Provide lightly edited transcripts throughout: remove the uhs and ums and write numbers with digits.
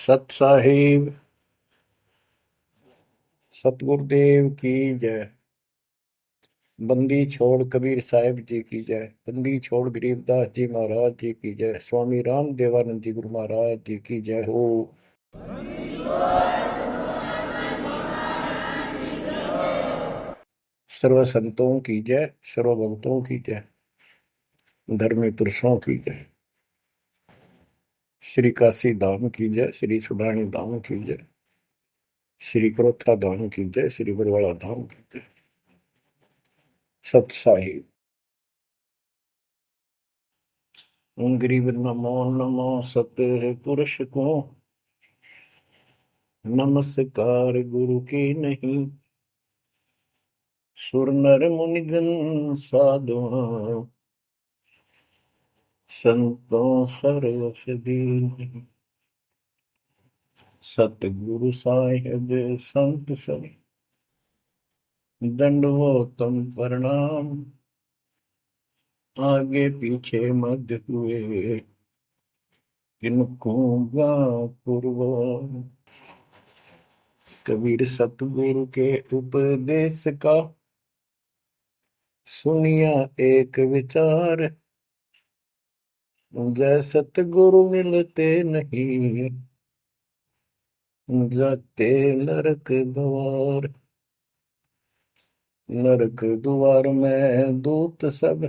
सत साहिब सतगुरुदेव की जय। बंदी छोड़ कबीर साहिब जी की जय। बंदी छोड़ गरीबदास जी महाराज जी की जय। स्वामी राम देवानंद जी गुरु महाराज जी की जय हो। सर्व संतों की जय, सर्व भक्तों की जय, धर्मी पुरुषों की जय। श्री काशी धाम की जय, श्री सुडानी धाम की जय, श्री क्रोथा धाम की जय, श्री बरवाड़ा धाम की जय। सत साहिब गरीब नमो नमो सत्य पुरुष को नमस्कार गुरु की नहीं। सुर नर मुनिजन साधुआ संतों सर्वस दीन। सतगुरु साहिब संत सब दंडवतम प्रणाम। आगे पीछे मध्य हुए किनको पूर्व। कबीर सतगुरु के उपदेश का सुनिया एक विचार। जय सतगुरु मिलते नहीं जाते नरक द्वार। नरक द्वार में दूत सब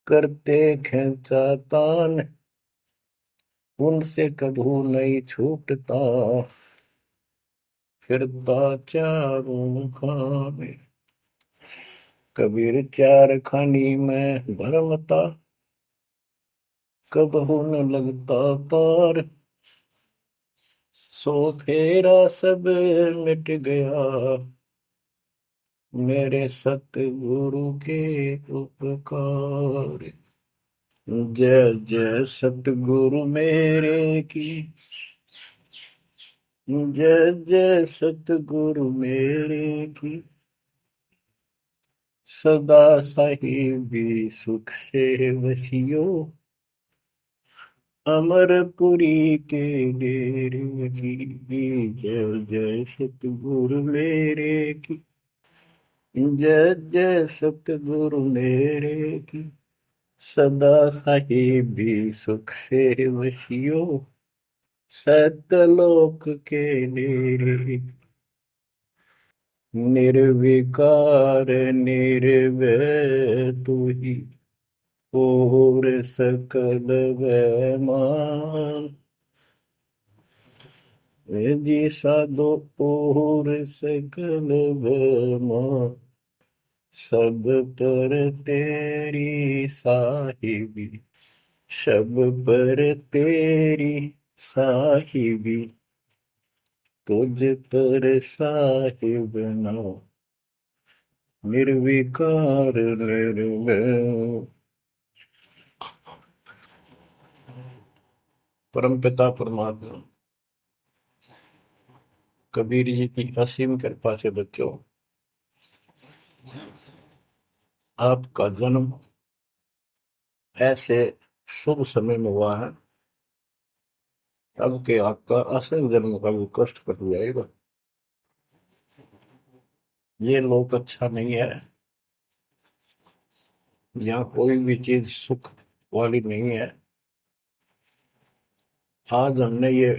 करते खेचातान। उनसे कभू नहीं छूटता फिरता चारों खाने। कबीर चार खानी में भरमता कबहू न लगता पार। सो फेरा सब मिट गया मेरे सतगुरु के उपकार। जय जय सतगुरु मेरे की जय जय सतगुरु मेरे की। सदा साहिबी सुख से वसियो अमरपुरी के डेरे की। जय जय सतगुरु मेरे की जय जय सतगुरु मेरे की। सदा साहिबी सुख से वसियो सतलोक के डेरे। निर्विकार निर्भय तू ही और सकल वैमान। जी साधो और सकल वैमान। सब पर तेरी साहिबी सब पर तेरी साहिबी। तुझ पर साहिब नाम निर्विकार निर्भय। परम पिता परमात्मा कबीर जी की असीम कृपा से बच्चों, आपका जन्म ऐसे शुभ समय में हुआ है अब के आपका असल जन्म का भी कष्ट कट जाएगा। ये लोक अच्छा नहीं है, यहाँ कोई भी चीज सुख वाली नहीं है। आज हमने ये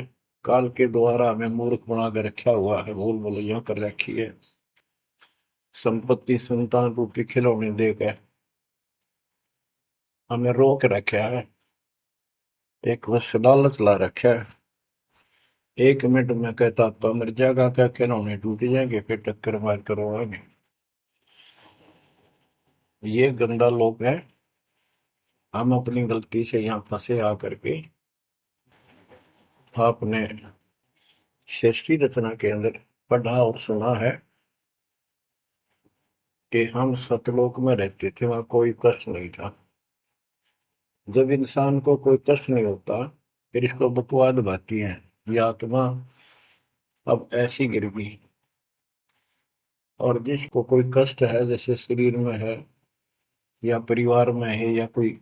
काल के द्वारा हमें मूर्ख बना कर रखा हुआ है, भूल भुलैया कर रखी है। संपत्ति संतान रूपी खिलौने देकर हमें रोक रखा है। एक बस लालच ला रखा है। 1 मिनट में कहता तो मर जाएगा, क्या खिलौने टूट जाएंगे, फिर टक्कर मार करवाएंगे। ये गंदा लोग है। हम अपनी गलती से यहाँ फंसे आकर के। आपने सृष्टि रचना के अंदर पढ़ा और सुना है कि हम सतलोक में रहते थे, वहां कोई कष्ट नहीं था। जब इंसान को कोई कष्ट नहीं होता फिर इसको बकवाद भाती है, ये आत्मा अब ऐसी गिर गई। और जिसको कोई कष्ट है, जैसे शरीर में है या परिवार में है या कोई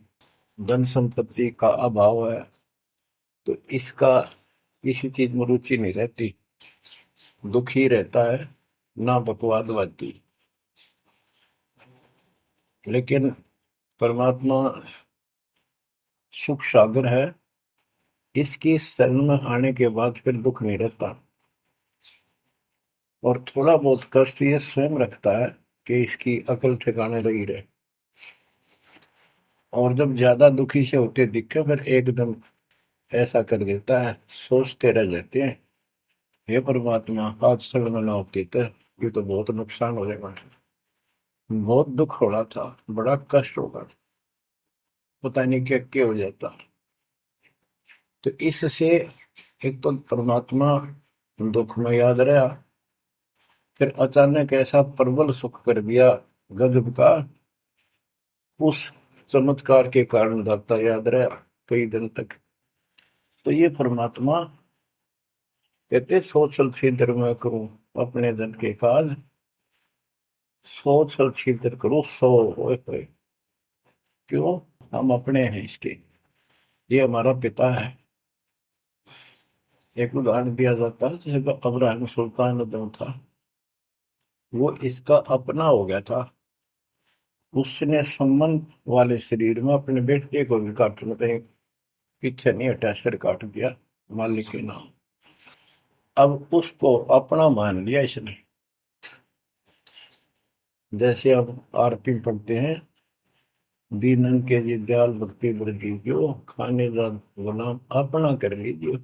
धन संपत्ति का अभाव है, तो इसका किसी चीज में रुचि नहीं रहती, दुखी रहता है, ना बकवादवादी। लेकिन परमात्मा सुख सागर है, इसकी शरण में आने के बाद फिर दुख नहीं रहता। और थोड़ा बहुत कष्ट ये स्वयं रखता है कि इसकी अकल ठिकाने रही रहे। और जब ज्यादा दुखी से होते दिखे फिर एकदम ऐसा कर देता है, सोचते रह जाते हैं, हे परमात्मा आज शरण ना होती तो ये तो बहुत नुकसान हो जाएगा, बहुत दुख हो रहा था, बड़ा कष्ट होगा था, पता नहीं क्या क्या हो जाता। तो इससे एक तो परमात्मा दुख में याद रहा, फिर अचानक ऐसा प्रबल सुख कर दिया गजब का, उस चमत्कार के कारण दाता याद रहा कई दिन तक। तो ये परमात्मा कहते सोचल छिद्र में करूं अपने जन के काज, सोचल छिद्र करूं सो होए। क्यों? हम अपने हैं इसके, ये हमारा पिता है। एक उदाहरण दिया जाता है, जैसे अब्राहम सुल्तान जो था वो इसका अपना हो गया था, उसने संबंध वाले शरीर में अपने बेटे को भी काटने पे पीछे नहीं हटा, सिर काट दिया मालिक के नाम। अब उसको अपना मान लिया इसने। जैसे अब आरती पढ़ते हैं, दीनन के जी दयाल भक्ति वृद्धि जो खाने जा गुलाम अपना कर लीजिए,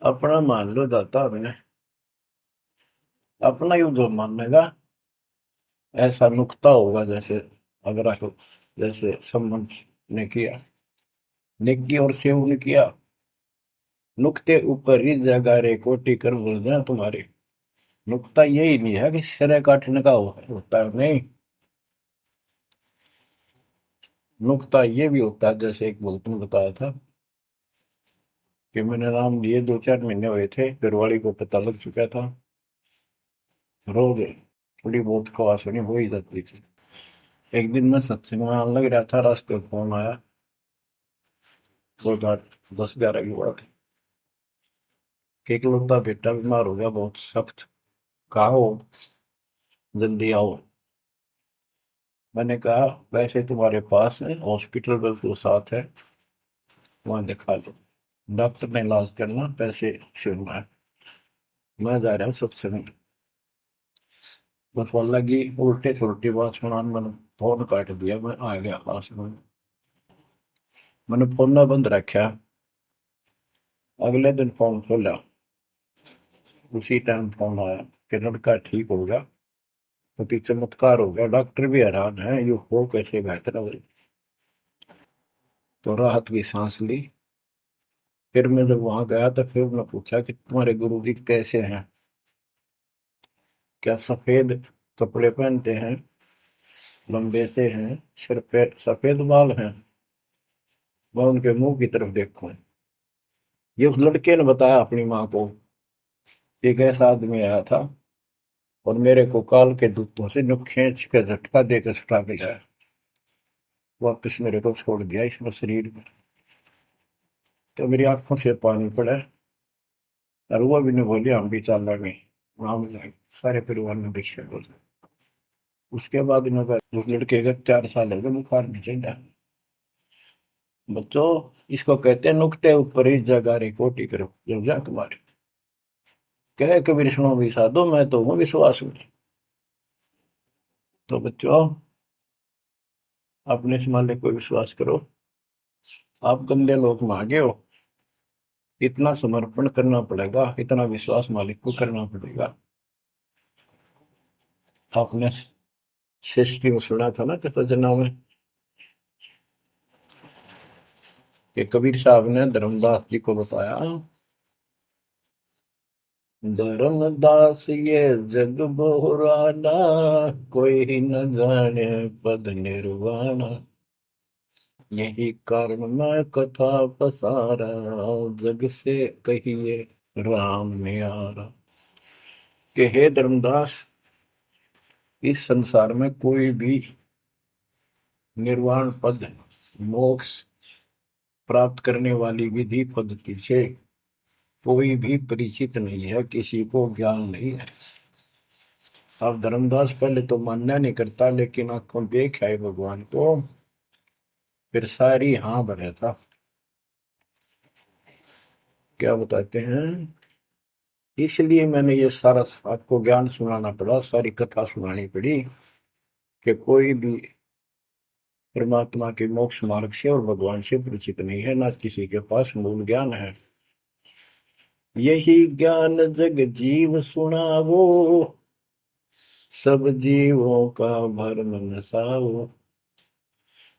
अपना मान लो दाता हमें, अपना ही जो मानेगा ऐसा नुकता होगा। जैसे अगर आपको जैसे संबंध ने किया, नेकी और सेव ने किया, नुक्ते ऊपर ही जगह रे कोटि कर बोल रहे तुम्हारे। नुकता यही नहीं है कि सिरे काटने का होता है, नहीं, नुकता ये भी होता है। जैसे एक बुजुर्ग ने बताया था कि मैंने नाम लिए 2-4 महीने हुए थे, घरवाली को पता लग चुका था, रोज थोड़ी बहुत खवास होनी हो ही जाती थी। एक दिन मैं सत्संग में आने लग रहा था, रास्ते में फोन आया, दो 10-11 की बात है, कि इकलौता बेटा बीमार हो गया बहुत सख्त, कहा हो, जल्दी आओ। मैंने कहा वैसे तुम्हारे पास है हॉस्पिटल बिल्कुल साथ है, वहां दिखा लो, डॉक्टर ने इलाज करना, पैसे शुरू है, मैं जा रहा हूँ सत्संग। बस वो लगी उल्टे सुलटी बात सुनाने, मैंने फोन काट दिया, मैं आ गया पास में, मैंने फोन ना बंद रखा। अगले दिन फोन खोला, उसी टाइम फोन आया कि लड़का ठीक हो गया, अति चमत्कार हो गया, डॉक्टर भी हैरान है ये हो कैसे बेहतर हो। तो राहत की सांस ली। फिर मैं जब वहां गया तो फिर मैं पूछा कि तुम्हारे गुरु जी कैसे हैं, क्या सफेद कपड़े पहनते हैं, लंबे से हैं, सिर पे सफेद बाल हैं। मैं उनके मुंह की तरफ देखूं, ये उस लड़के ने बताया अपनी माँ को, एक ऐसा आदमी आया था और मेरे को काल के दूतों से नुक खींच के झटका देकर छुटा के लाया, वापिस मेरे को छोड़ दिया इसमें शरीर में। तो मेरी आंखों से पानी पड़ा, और वो भी नहीं बोली हम भी चाल गए, हम जाए सारे परिवार ने दीक्षा बोल। उसके बाद इन्होंने उस लड़के का 4 साल हो गए, बुखार नहीं चढ़ा। बच्चों, इसको कहते हैं नुकते ऊपर ही जगह रे कोटि करो जब जा तुम्हारे, कहे कबीर सुनो भी साधो मैं तो हूँ विश्वास में। तो बच्चों, अपने से मालिक को विश्वास करो। आप गंदे लोग मांगे हो, इतना समर्पण करना पड़ेगा, इतना विश्वास मालिक को करना पड़ेगा। आपने सृष्टि में सुना था ना कृष्ण में कि कबीर साहब ने धर्मदास जी को बताया, धर्मदास ये जग बोराना, कोई न जाने पद निर्वाणा, यही कारण मैं कथा पसारा, जग से कहिए राम नियारा। कि हे धर्मदास, इस संसार में कोई भी निर्वाण पद, मोक्ष प्राप्त करने वाली विधि पद्धति से कोई भी परिचित नहीं है, किसी को ज्ञान नहीं है। अब धर्मदास पहले तो मानना नहीं करता, लेकिन आंखों देख आए भगवान को, फिर सारी हाँ भरे था। क्या बताते हैं, इसलिए मैंने ये सारा आपको ज्ञान सुनाना पड़ा, सारी कथा सुनानी पड़ी कि कोई भी परमात्मा के मोक्ष मार्ग से और भगवान से परिचित नहीं है, ना किसी के पास मूल ज्ञान है। यही ज्ञान जग जीव सुनावो, सब जीवों का भरम नसाओ।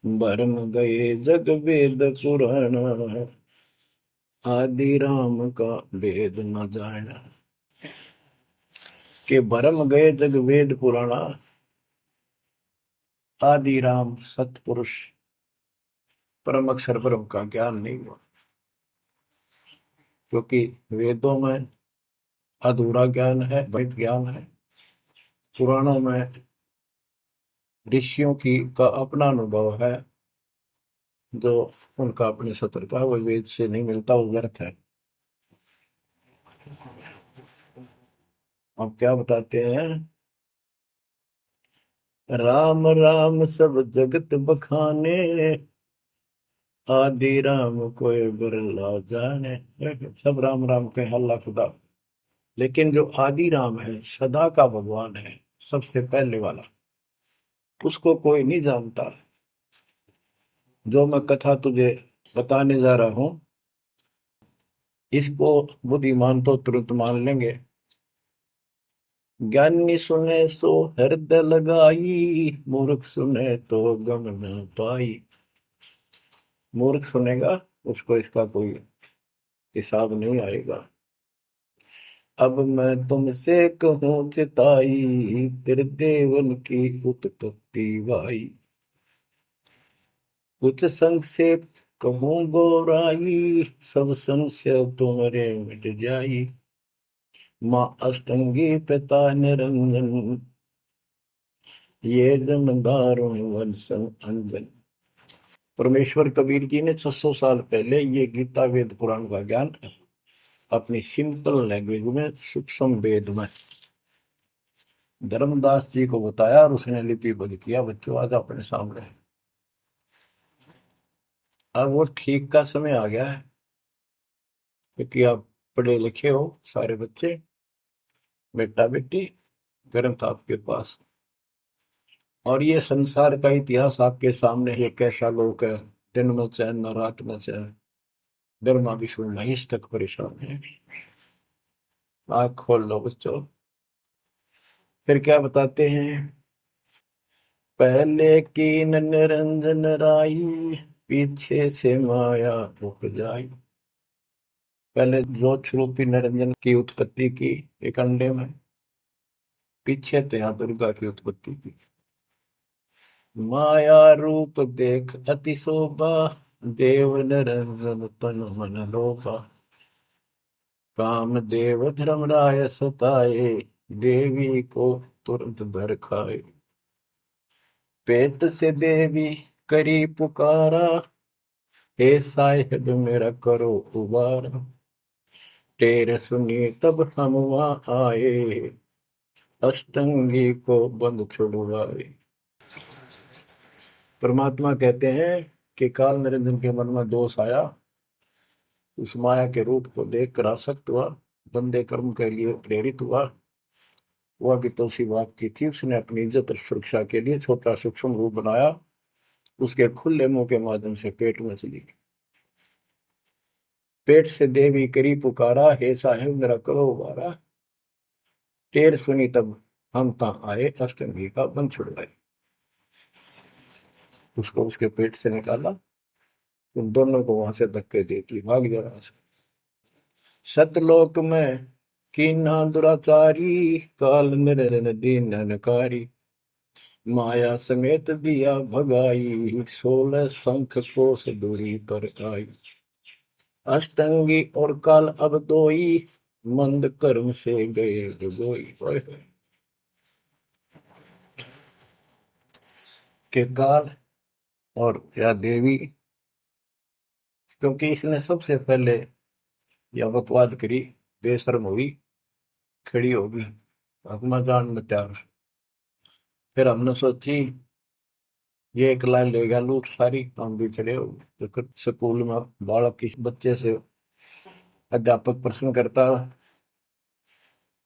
भरम गए जग वेद पुराण, आदि राम का वेद न जाना। के भरम गए जग वेद पुराणा, आदि राम सतपुरुष परम अक्षर ब्रह्म का ज्ञान नहीं हुआ। क्योंकि वेदों में अधूरा ज्ञान है, वैध ज्ञान है। पुराणों में ऋषियों की का अपना अनुभव है, जो उनका अपने सत्र का, वो वेद से नहीं मिलता, वो व्यर्थ है। अब क्या बताते हैं, राम राम सब जगत बखाने, आदि राम कोई बिरला जाने। सब राम राम के हल्ला खुदा, लेकिन जो आदि राम है, सदा का भगवान है, सबसे पहले वाला, उसको कोई नहीं जानता। जो मैं कथा तुझे बताने जा रहा हूं, इसको बुद्धिमान तो तुरंत मान लेंगे। ज्ञानी सुने सो हृदय लगाई, मूर्ख सुने तो गम न पाई। मूर्ख सुनेगा, उसको इसका कोई हिसाब नहीं आएगा। अब मैं तुमसे कहूँ चिताई, तेरे देवन की उत्पत्ति वाई। कुछ संक्षेप कहूँ गौराई, सब संशय तुम्हारे मिट जाई। माँ अष्टंगी पिता निरंजन, ये जमदारुण वंशन अंजन। परमेश्वर कबीर जी ने 600 साल पहले ये गीता वेद पुराण का ज्ञान अपनी सिंपल लैंग्वेज में, सूक्ष्म वेद में धर्मदास जी को बताया, और उसने लिपिबद्ध किया। बच्चों आज अपने सामने है। अब वो ठीक का समय आ गया है, क्योंकि आप पढ़े लिखे हो सारे बच्चे, बेटा बेटी, ग्रंथ आपके पास, और ये संसार का इतिहास आपके सामने है। कैसा लोग है, दिन में चैन न रात में चैन, गर्मा विष्णु महेश तक परेशान है। आँख खोल लो बच्चों। फिर क्या बताते हैं, पहले कीन निरंजन राई, पीछे से माया उपजाई। पहले ज्योत रूपी निरंजन की उत्पत्ति की एक अंडे में, पीछे तो यहाँ दुर्गा की उत्पत्ति की। माया रूप देख अति शोभा, देव निरंजन तन मन लोभा। काम देव धर्मराय सताए, देवी को तुरंत भर खाए। पेट से देवी करी पुकारा, हे साहिब मेरा करो उबारा। टेर सुनी तब हम वहां आए, अष्टंगी को बंद छुड़वाए। परमात्मा कहते हैं कि काल निरंजन के मन में दोष आया, उस माया के रूप को देखकर आसक्त हुआ, बंदे कर्म के लिए प्रेरित हुआ। वह भी तो उसी बात की थी, उसने अपनी इज्जत और सुरक्षा के लिए छोटा सूक्ष्म रूप बनाया, उसके खुले मुंह के माध्यम से पेट में चली गई। पेट से देवी करी पुकारा, हे साहेब मेरा करो उबारा। टेर सुनी तब हम ता आए, अष्टमी का बंध छुड़वाए। उसको उसके पेट से निकाला, उन दोनों को वहां से धक्के दे दी, भाग जा रहा। सतलोक में कीना दुराचारी, काल निरंजन दीन नकारी। माया समेत दिया भगाई, 16 शंख कोस दूरी पर आई। अष्टंगी और काल अब दोई, मंद कर्म से गए डुबोई। के काल और या देवी, क्योंकि इसने सबसे पहले या बकवाद करी, बेशर्म हुई, खड़ी होगी, हकमा जान में तैयार। फिर हमने सोची ये एक लाइन ले गया लूट सारी, हम भी खड़े हो गए। तो स्कूल में बालक किसी बच्चे से अध्यापक प्रश्न करता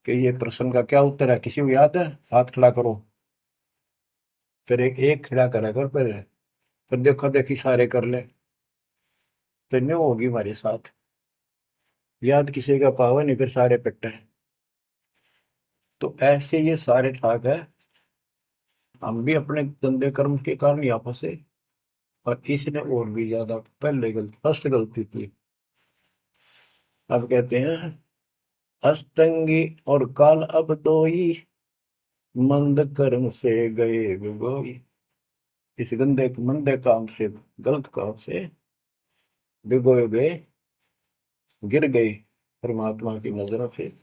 कि ये प्रश्न का क्या उत्तर है, किसी को याद है, हाथ खड़ा करो। फिर एक एक खड़ा करा कर, फिर देखो देखी सारे कर ले, तो न्यू होगी हमारे साथ। याद किसी का पावा नहीं, फिर सारे पिट्टे। तो ऐसे ये सारे ठाक है, हम भी अपने गंदे कर्म के कारण यहाँ फंसे, और इसने और भी ज्यादा पहले गलती, फर्स्ट गलती की। अब कहते हैं अष्टंगी और काल अब दोई, मंद कर्म से गए बिगोई। इस गंदे मंदे काम से, गलत काम से भिगोए गए, गिर गए परमात्मा की नजरों से।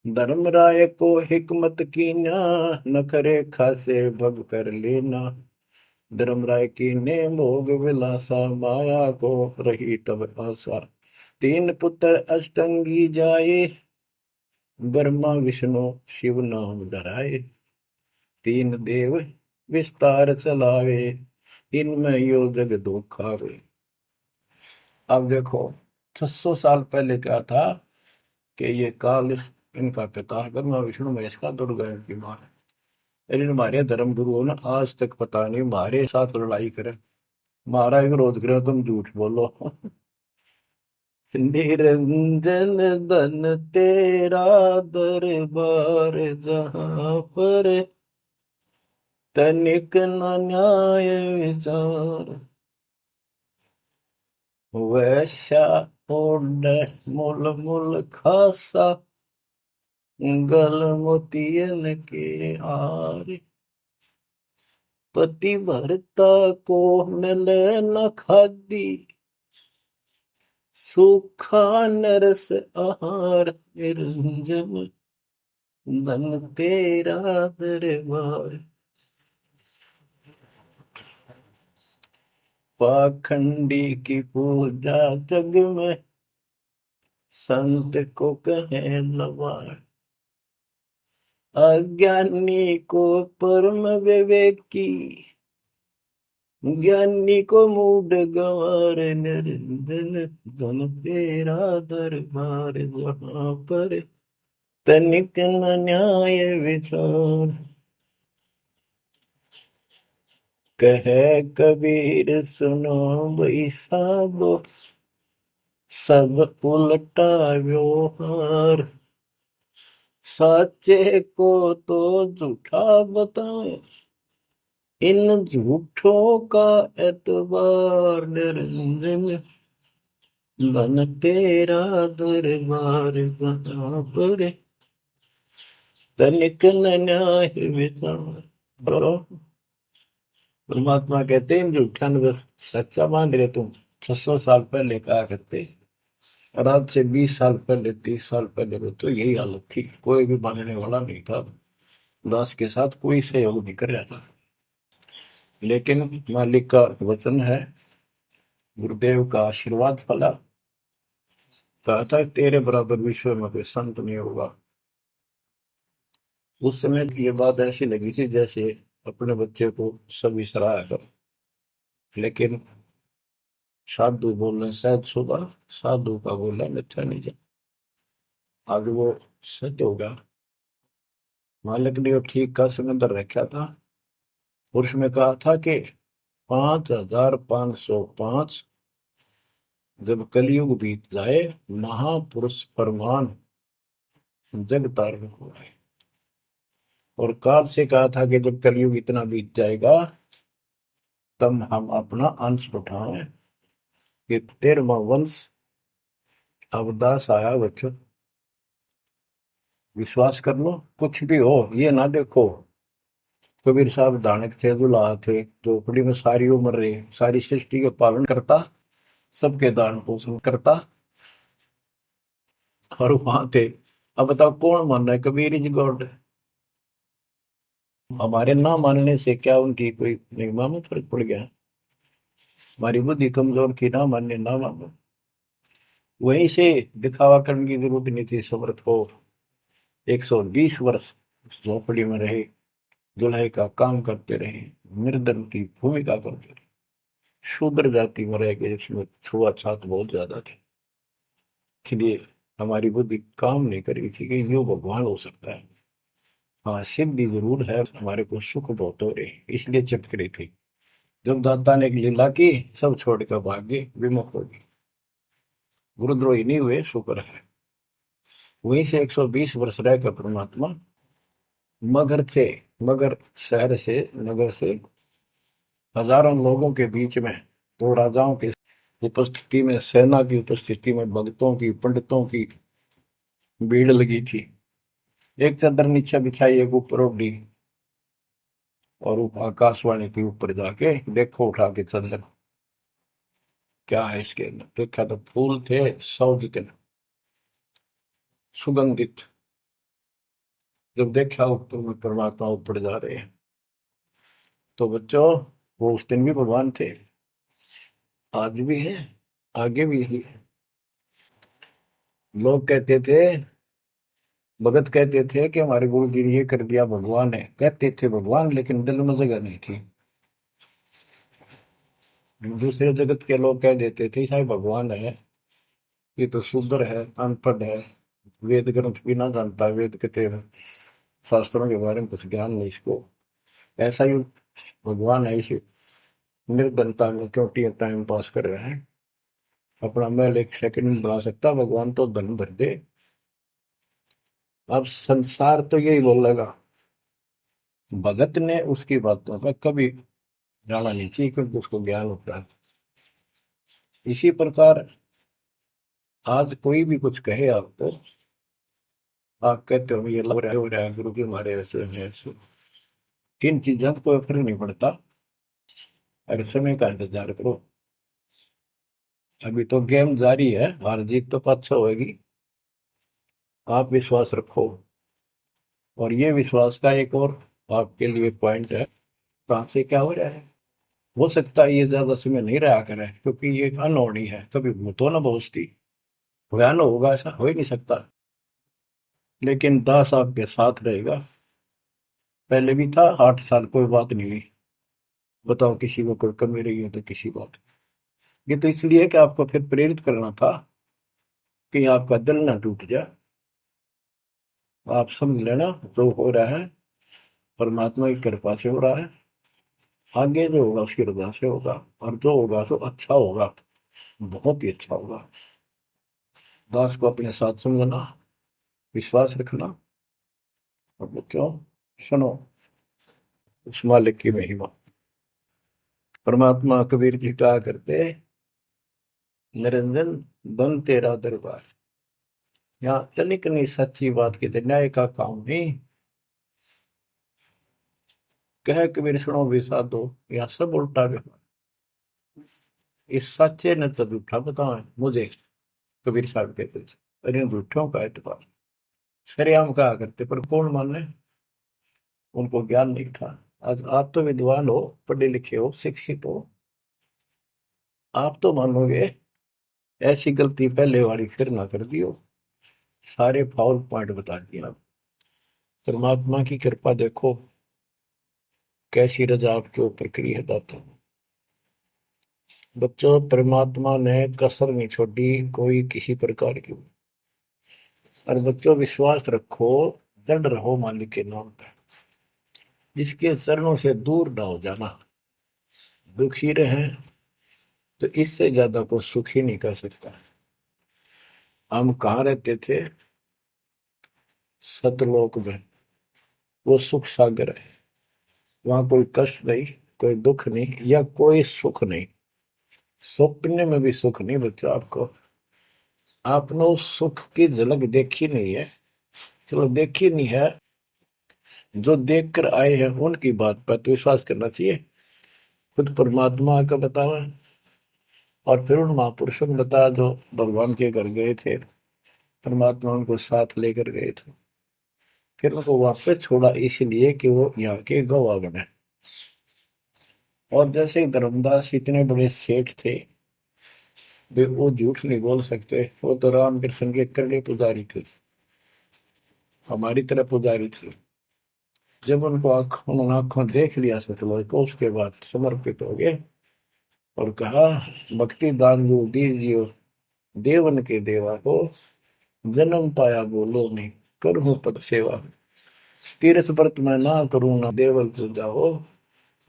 धर्मराय को हिकमत की ना, नखरे खासे भग कर लेना। धर्मराय की ने भोग विलासा, माया को रही तब आशा। तीन पुत्र अष्टंगी जाए, ब्रह्मा विष्णु शिव नाम धराए। तीन देव विस्तार चलावे, इनमें यो जग दो खावे। अब देखो 600 साल पहले क्या था कि ये काल इनका पिता ब्रह्मा विष्णु महेश का, दुर्गा इनकी मां है। लेकिन हमारे धर्म गुरुओं ने आज तक पता नहीं हमारे साथ लड़ाई करे, हमारा विरोध करे, तुम झूठ बोलो। निरंजन धन तेरा दरबार, जहां पर तनिक न न्याय विचार। वैश्या ओढ़ मूल मूल खासा, गल मोतियन के हार। पति भरता को मिले न खादी, सूखा नरस आहार। निरंजन धन तेरा दरबार। पाखंडी की पूजा जग में, संत को कहे लवार। अज्ञानी को परम विवेकी, ज्ञानी को मूड गंवार। निरंजन धन तेरा दरबार, जहां पर तनिक न न्याय विचार। कहे कबीर सुनो भाई साधो, सब उल्टा व्यवहार। साचे को तो झूठा बताए, इन झूठों का एतबार। निरंजन धन तेरा दरबार, जहां पर तनिक न न्याय विचार। परमात्मा कहते हैं झूठा न सच्चा मान रहे तुम। 600 साल पहले कहा करते, और आज से 20 साल पहले, 30 साल पहले तो यही हालत थी, कोई भी मानने वाला नहीं था, दास के साथ कोई सहयोग नहीं कर रहा था। लेकिन मालिक का वचन है, गुरुदेव का आशीर्वाद फला। कहा था तेरे बराबर विश्व में कोई संत नहीं होगा। उस समय ये बात ऐसी लगी थी जैसे अपने बच्चे को सभी सराहा कर। लेकिन साधु बोलने शायद सुबह, साधु का बोलना मिथ्या नहीं जा, आगे वो सत्य होगा। मालिक ने वो ठीक का समंदर रखा था, और उसमें कहा था कि 5505 जब कलयुग बीत जाए, महापुरुष फरमान जग तारण हो जाए। और काल से कहा था कि जब कलयुग इतना बीत जाएगा, तब हम अपना अंश उठाएं कि 13वां वंश अवदास आया। बच्चों विश्वास कर लो, कुछ भी हो, ये ना देखो कबीर साहब दानक थे, दुल्हा थे, झोपड़ी में सारी उम्र रहे, सारी सृष्टि के पालन करता, सबके दान पोषण करता, और वहां थे। अब बताओ कौन मान रहा है कबीर इज गॉड? हमारे ना मानने से क्या उनकी कोई महिमा में फर्क पड़ गया? हमारी बुद्धि कमजोर की, ना मानने ना मानो। वहीं से दिखावा करने की जरूरत नहीं थी। समर्थ को 120 वर्ष उस झोपड़ी में रहे, दुल्हे का काम करते रहे, निर्धन की भूमिका करते रहे, शूद्र जाति में रह गए, इसमें छुआछात बहुत ज्यादा थी। इसलिए हमारी बुद्धि काम नहीं कर रही थी कि यो भगवान हो सकता है। हाँ, सिद्धि जरूर है, हमारे को सुख बहुत हो रहे, इसलिए चिपक रही थी। जब दाता ने एक लीला की, सब छोड़कर भाग गए, विमुख हो गए, गुरुद्रोही नहीं हुए, शुक्र है। वहीं से 120 वर्ष रहकर परमात्मा मगध से, मगर शहर से, नगर से हजारों लोगों के बीच में, दो राजाओं की उपस्थिति में, सेना की उपस्थिति में, भक्तों की, पंडितों की भीड़ लगी थी। एक चादर नीचे बिछाई, एक ऊपर ओढ़ी, और आकाशवाणी के ऊपर जाके देखो उठा के चादर, क्या है इसके अंदर। देखा तो फूल थे 100 जितने, सुगंधित। जब देखा ऊपर में परमात्मा ऊपर जा रहे हैं, तो बच्चों वो उस दिन भी भगवान थे, आज भी है, आगे भी है। लोग कहते थे, भगत कहते थे कि हमारे गुरु जी ने ये कर दिया, भगवान है। कहते थे भगवान, लेकिन दिल में जगह नहीं थी। दूसरे जगत के लोग कह देते थे शायद भगवान है, ये तो शूद्र है, अनपढ़ है, वेद ग्रंथ भी ना जानता, वेद के शास्त्रों के बारे में कुछ ज्ञान नहीं इसको, ऐसा ही भगवान है, इसे निर्धनता में क्यों टाइम पास कर रहे हैं, अपना महल एक सेकंड में बना सकता, भगवान तो धन भर दे। अब संसार तो यही बोलेगा। भगत ने उसकी बातों का कभी जाना नहीं चाहिए, क्योंकि उसको ज्ञान होता है। इसी प्रकार आज कोई भी कुछ कहे आपको, आप कहते हो ये लग रहा है, हो रहा है, गुरु जी हमारे ऐसे हैं ऐसे, इन चीजों को फर्क नहीं पड़ता। अरे समय का इंतजार करो, अभी तो गेम जारी है, हार जीत तो पाछो होगी। आप विश्वास रखो। और ये विश्वास का एक और आपके लिए पॉइंट है, कहाँ से क्या हो रहा है। हो सकता है ये ज्यादा समय नहीं रहा करे, क्योंकि ये अनहोनी है, कभी भूतो ना पहुंचती, भयान होगा, ऐसा हो ही नहीं सकता। लेकिन दास आपके साथ रहेगा, पहले भी था, 8 साल कोई बात नहीं हुई। बताओ किसी को कोई कमी रही हो तो किसी बात। ये तो इसलिए कि आपको फिर प्रेरित करना था, कि आपका दिल ना टूट जाए। आप समझ लेना, जो हो रहा है परमात्मा की कृपा से हो रहा है, आगे जो होगा उसकी रजा से होगा, और जो होगा तो अच्छा होगा, बहुत ही अच्छा होगा। दास को अपने साथ समझना, विश्वास रखना। और बच्चों सुनो उस मालिक की महिमा। परमात्मा कबीर जी कहा करते, निरंजन बन तेरा दरबार। यहाँ तनिक नहीं सच्ची बात कहते, न्याय का काम नहीं। कह कबीर सुनो भी साधो, यहाँ सब उल्टा व्यवहार। इस सच्चे ने तो झूठा बताओ मुझे, कबीर साहब कहते थे, और इन झूठों का एतबार सरेआम कहा करते, पर कौन माने, उनको ज्ञान नहीं था। आज आप तो विद्वान हो, पढ़े लिखे हो, शिक्षित हो, आप तो मानोगे ऐसी गलती पहले वाली फिर ना कर दियो। सारे फाउल पॉइंट बता दिए आप। परमात्मा की कृपा देखो, कैसी रजा आपके ऊपर करी है दाता। बच्चों परमात्मा ने कसर नहीं छोड़ी कोई किसी प्रकार की। और बच्चों विश्वास रखो, दृढ़ रहो मालिक के नाम पे, इसके चरणों से दूर ना हो जाना। दुखी रहे तो इससे ज्यादा कोई सुख ही नहीं कर सकता। हम कहाँ रहते थे, सतलोक में, वो सुख सागर है, वहां कोई कष्ट नहीं, कोई दुख नहीं, या कोई सुख नहीं। स्वप्न में भी सुख नहीं बच्चों आपको। आपने उस सुख की झलक देखी नहीं है, चलो देखी नहीं है, जो देख कर आए हैं उनकी बात पर तो विश्वास करना चाहिए। खुद परमात्मा का बतावा, और फिर उन महापुरुषों ने बताया जो भगवान के घर गए थे, परमात्मा उनको साथ लेकर गए थे, फिर उनको वापस छोड़ा इसलिए कि वो यहाँ के गवाह बने। और जैसे धर्मदास इतने बड़े सेठ थे, वे वो झूठ नहीं बोल सकते। वो तो रामकृष्ण के करड़े पुजारी थे, हमारी तरह पुजारी थे। जब उनको उन्होंने आंखों देख लिया सतलोक को, उसके बाद समर्पित हो गए और कहा, भक्ति दान जो दीजियो देवन के देवा हो, जन्म पाया बोलो नहीं करूं पद सेवा। तीर्थ व्रत मैं ना करूं ना देवल पूजा हो,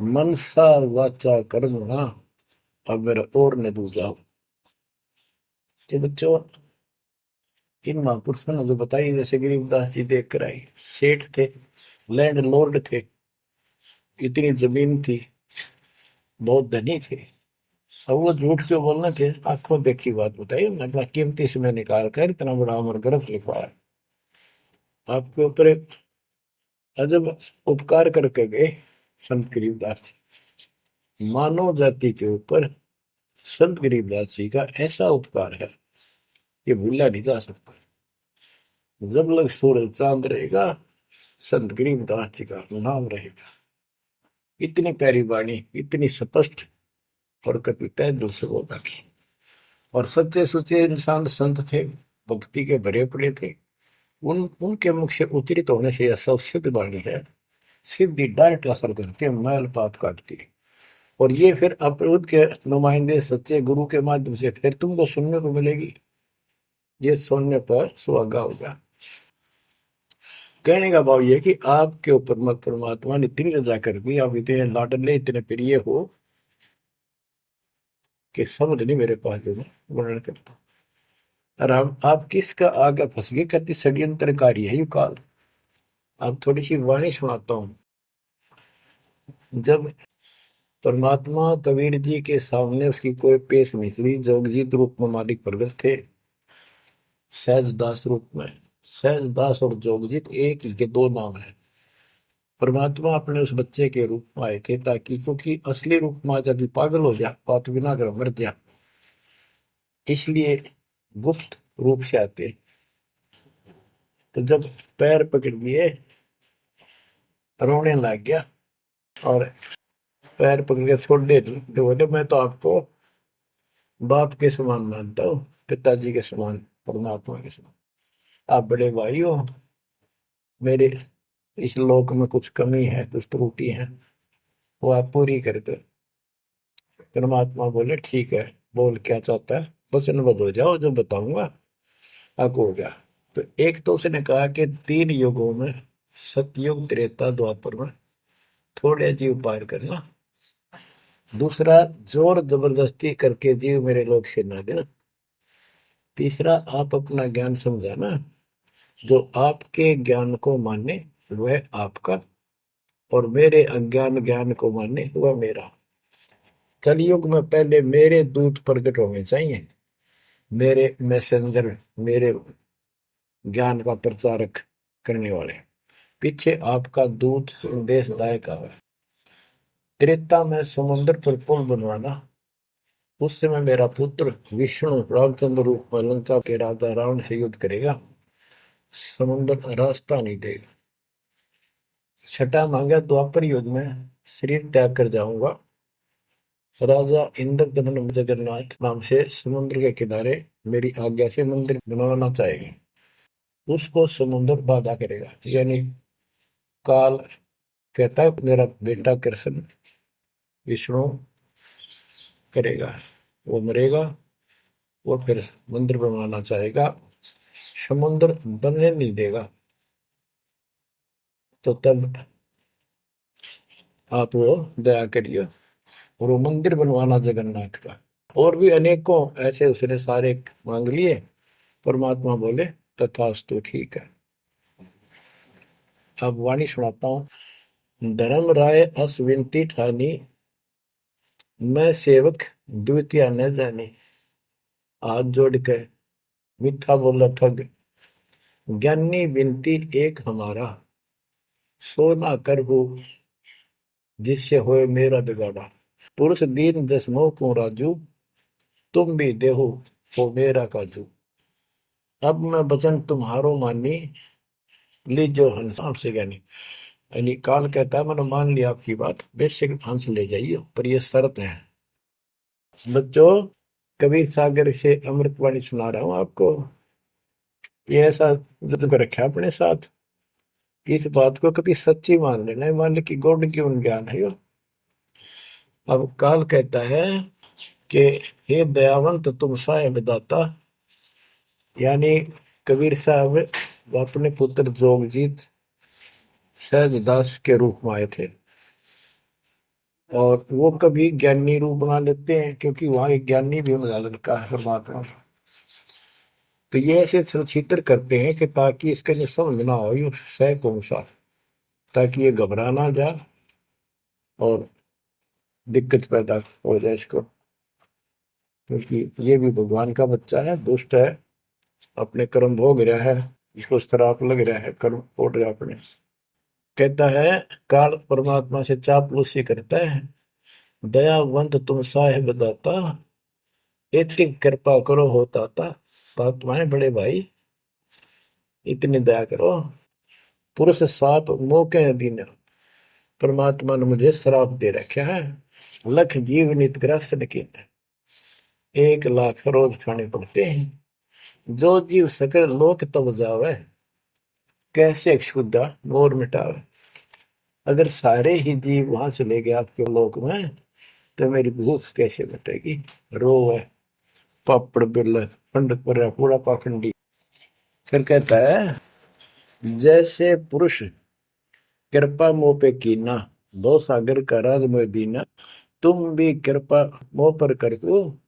मनसा वाचा कर्म ना अब मेरा और न दूजा हो। कि बच्चों, इन महापुरुषों ने जो बताई, जैसे गरीबदास जी देख कर आई, सेठ थे, लैंड लॉर्ड थे, इतनी जमीन थी, बहुत धनी थे। अब वो झूठ क्यों बोलना थे? आंखों देखी बात बताई, अपना कीमती समय निकाल कर इतना बड़ा अमर ग्रंथ लिखवाया, आपके ऊपर एक अजब उपकार करके गए संत गरीबदास जी। मानव जाति के ऊपर संत गरीबदास जी का ऐसा उपकार है, ये भूला नहीं जा सकता। जब लग सूरज चांद रहेगा, संत गरीबदास जी का नाम रहेगा। इतनी प्यारी वाणी, इतनी स्पष्ट और कभी तय दिल से बोला की। और सच्चे सुचे इंसान संत थे, भक्ति के भरे पड़े थे। उनके मुख से उच्चरित होने से यह सब सिद्ध वाणी है, सिद्धि डायरेक्ट असर करती है, मैल पाप काटती है। और ये फिर अपरूद के नुमाइंदे सच्चे गुरु के माध्यम से फिर तुमको सुनने को मिलेगी। ये सुनने पर सुहागा होगा। कहने का भाव ये कि आपके ऊपर मत परमात्मा ने इतनी रजा कर दी, आप इतने लाडले इतने प्रिय हो कि समझ नहीं मेरे पास जो वर्णन करता। और आप किसका आगे फंस गए, कहती षड्यंत्रकारी है यू काल। अब थोड़ी सी वाणी सुनाता हूं। जब परमात्मा कबीर जी के सामने उसकी कोई पेश नहीं चली, जोगजीत रूप में मालिक प्रगट थे, सहजदास रूप में। सहजदास और जोगजीत एक ही के दो नाम है। परमात्मा अपने उस बच्चे के रूप में आए थे, ताकि क्योंकि असली रूप में जब पागल हो जा, बात बिना कर मर जा, इसलिए गुप्त रूप से आते। तो जब पैर पकड़ लिए, रोने लग गया और पैर पकड़ के छोड़ दे, तो बोले मैं तो आपको बाप के समान मानता हूँ, पिताजी के समान, परमात्मा के समान। आप बड़े भाई हो, मेरे इस लोक में कुछ कमी है, कुछ त्रुटि है, वो आप पूरी कर दो। परमात्मा बोले ठीक है, बोल क्या चाहता है, वचनबद्ध हो जाओ, जो बताऊंगा आप हो गया। तो एक तो उसने कहा कि 3 युगों में, सतयुग त्रेता द्वापर में थोड़े जीव पार करना। दूसरा, जोर जबरदस्ती करके जीव मेरे लोग से ना देना। तीसरा, आप अपना ज्ञान समझाना, जो आपके ज्ञान को माने वह आपका, और मेरे अज्ञान ज्ञान को माने वह मेरा। कलयुग में पहले मेरे दूत प्रकट होने चाहिए, मेरे मैसेंजर, मेरे ज्ञान का प्रचारक करने वाले। पीछे आपका दूत संदेशदायक आवे। त्रेता में समुद्र पर पुल बनवाना, उस समय मेरा पुत्र विष्णु रामचंद्र रूप में लंका के राजा रावण से युद्ध करेगा, समुद्र रास्ता नहीं देगा। छठा मांगा, द्वापर युग में शरीर त्याग कर जाऊंगा, राजा इंद्रदमन जगन्नाथ नाम से समुद्र के किनारे मेरी आज्ञा से मंदिर बनवाना चाहेगा, उसको समुद्र बाधा करेगा। यानी काल कहता है मेरा बेटा कृष्ण विष्णु करेगा, वो मरेगा, वो फिर मंदिर बनवाना चाहेगा, समुद्र बनने नहीं देगा। तो तब आप वो दया करिए और वो मंदिर बनवाना जगन्नाथ का। और भी अनेकों ऐसे उसने सारे मांग लिए। परमात्मा बोले तथास्तु, ठीक है। अब वाणी सुनाता हूं। धर्म राय अस विनती ठानी, मैं सेवक द्वितीय न जानी। हाथ जोड़ के मीठा बोला ठग, ज्ञानी विनती एक हमारा, सो ना कर हो जिससे होए मेरा बिगाड़ा। पुरुष दीन दसमो को राजू, तुम भी देहो हो मेरा काजू। अब मैं वचन तुम्हारो मानी, लीजो हंस से ज्ञानी। यानी काल कहता है मैंने मान लिया आपकी बात, बेशक हंस ले जाइए, पर ये शर्त है। बच्चों, कबीर सागर से अमृतवाणी सुना रहा हूं आपको। ये ऐसा जो कर रखा अपने साथ, इस बात को कभी सच्ची मान लेना, मान ले कि गॉड की उन ज्ञान है यो। अब काल कहता है कि हे दयावंत तुम साहेब दाता, यानी कबीर साहब अपने पुत्र जोगजीत सहजदास के रूप में आए थे, और वो कभी ज्ञानी रूप बना लेते हैं क्योंकि वहां एक ज्ञानी भी बना लड़का है परमात्मा। तो ये ऐसे छचित्र करते हैं कि ताकि इसका जो समझ ना हो, ये सह कौन सा, ताकि ये घबरा ना जाए और दिक्कत पैदा हो जाए इसको, क्योंकि ये भी भगवान का बच्चा है, दुष्ट है, अपने कर्म भोग रहा है, इसको श्राप लग रहा है, कर्म फोड़ रहा अपने। कहता है काल परमात्मा से चापलूसी करता है, दयावंत तुम साहेब दाता, इतनी कृपा करो हो ताता, तुम्हारे बड़े भाई इतनी दया करो। पुरुष साप मौके दिन परमात्मा ने मुझे श्राप दे रखा है, लख जीव नित ग्रस्त लेकिन 1 लाख रोज खाने पड़ते हैं। जो जीव सकल लोक तब जावे, कैसे क्षुदा मोर मिटावे। अगर सारे ही जीव वहां चले गए आपके लोक में, तो मेरी भूख कैसे मिटेगी। रो है पापड़ बिल पंडित पर पूरा पाखंडी। फिर कहता है जैसे पुरुष कृपा मोह पे कीना, दो सागर का राज मोह दीना, तुम भी कृपा मोह पर कर दो,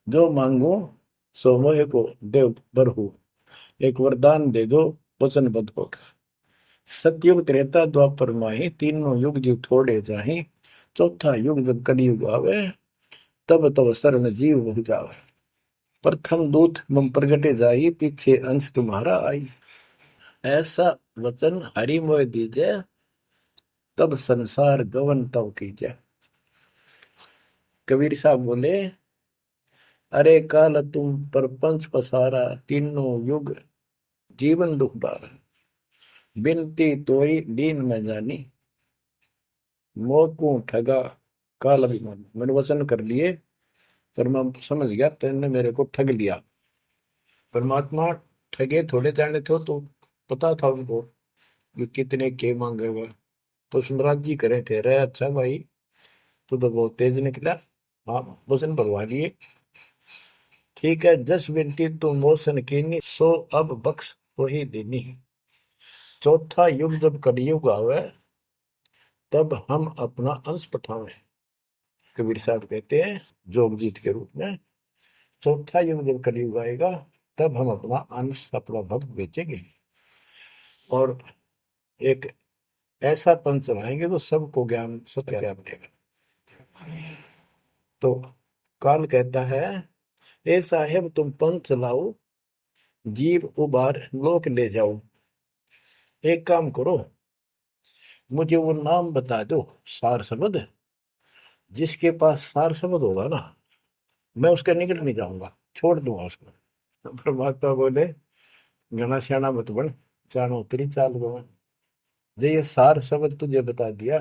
जो मांगो सो मोह को देव बरहु। एक वरदान दे दो वचनबद्ध होकर। सतयुग त्रेता द्वापर माही, तीनों युग जीव थोड़े जाही, चौथा युग जब कलयुग आवे, तब तब शरण जीव बहु जावे। प्रथम दूत मम प्रगटे जाई, पीछे अंश तुम्हारा आई। ऐसा वचन हरि मोह दीजे, तब संसार गवन तव कीजे। कबीर साहब बोले अरे काल तुम परपंच पसारा, तीनों युग जीवन दुख बारा। बिनती तोरी दीन में जानी, मोह ठगा काल अभिमानी। मैंने वचन कर लिए पर मैं समझ गया तेने मेरे को ठग लिया। परमात्मा ठगे थोड़े जाने थे, तो पता था उनको कि कितने के मांगेगा, तो सुमराज जी करे थे रे अच्छा भाई तू तो बहुत तेज निकला, हाँ वचन भरवा लिए। ठीक है, जस बिनती तू मोसन कीनी, सो अब बख्श हो ही देनी। चौथा युग जब कलयुग आवे, तब हम अपना अंश पठावे। कबीर साहब कहते हैं जोगजीत के रूप में, चौथा युग जब कलयुग आएगा, तब हम अपना अंश अपना भक्त बेचेंगे और एक ऐसा पंथ चलाएंगे तो सबको ज्ञान सत्य ज्ञान देगा। तो काल कहता है ए साहेब तुम पंथ चलाओ, जीव उबार लोक ले जाओ। एक काम करो, मुझे वो नाम बता दो सार शब्द, जिसके पास सार शब्द होगा ना, मैं उसके निकट नहीं जाऊंगा, छोड़ दूंगा उसको। परमात्मा बोले घना श्याणा मत बन, जानो तेरी चाल गवा। जो ये सार शब्द तुझे बता दिया,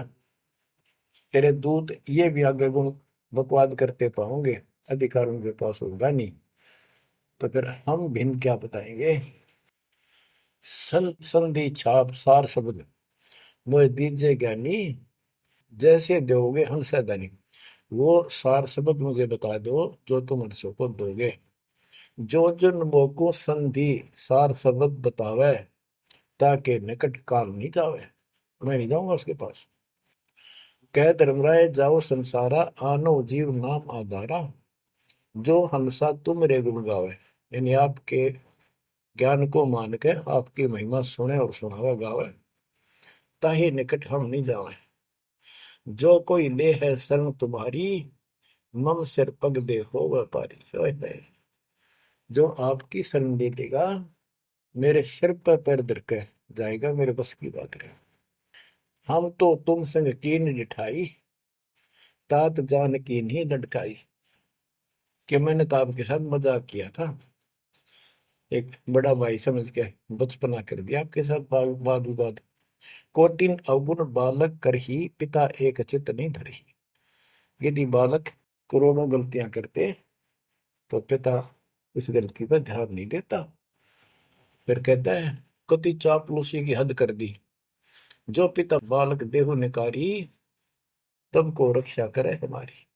तेरे दूत ये भी आगे गुण बकवाद करते पाओगे, अधिकार उनके पास होगा नहीं, तो फिर हम भिन्न क्या बताएंगे। संधि छाप सार शब्द मोह दीजिए ज्ञानी, जैसे दोगे हंसा दानी। वो सार शब्द मुझे बता दो जो तुम हंसों को दोगे। जो जन मोको संधि सार शब्द बतावे, ताके निकट काल नहीं जावे, मैं नहीं जाऊंगा उसके पास। कह धर्मराय जाओ संसारा, आनो जीव नाम आधारा। जो हंसा तुम रे गुण गावे, यानी आपके ज्ञान को मान के आपकी महिमा सुने और सुनावे गावे, ताही निकट हम नहीं जावे। जो कोई ले है शरण तुम्हारी, मम सिर पग दे हो व्यापारी। जो आपकी शरण ले लेगा, मेरे सिर पर पैर धर के जाएगा, मेरे बस की बात है। हम तो तुम संग कीन जिठाई, तात जान की नहीं लटकाई। कि मैंने तो आपके साथ मजाक किया था, एक बड़ा भाई समझ के बचपना कर दिया आपके साथ, वाद विवाद। कोटिन अवगुण बालक कर ही, पिता एक चित नहीं धरही। यदि बालक करोड़ों गलतियां करते तो पिता उस गलती पर ध्यान नहीं देता। फिर कहता है कति चापलूसी की हद कर दी, जो पिता बालक देहु निकारी, तब को रक्षा करे हमारी।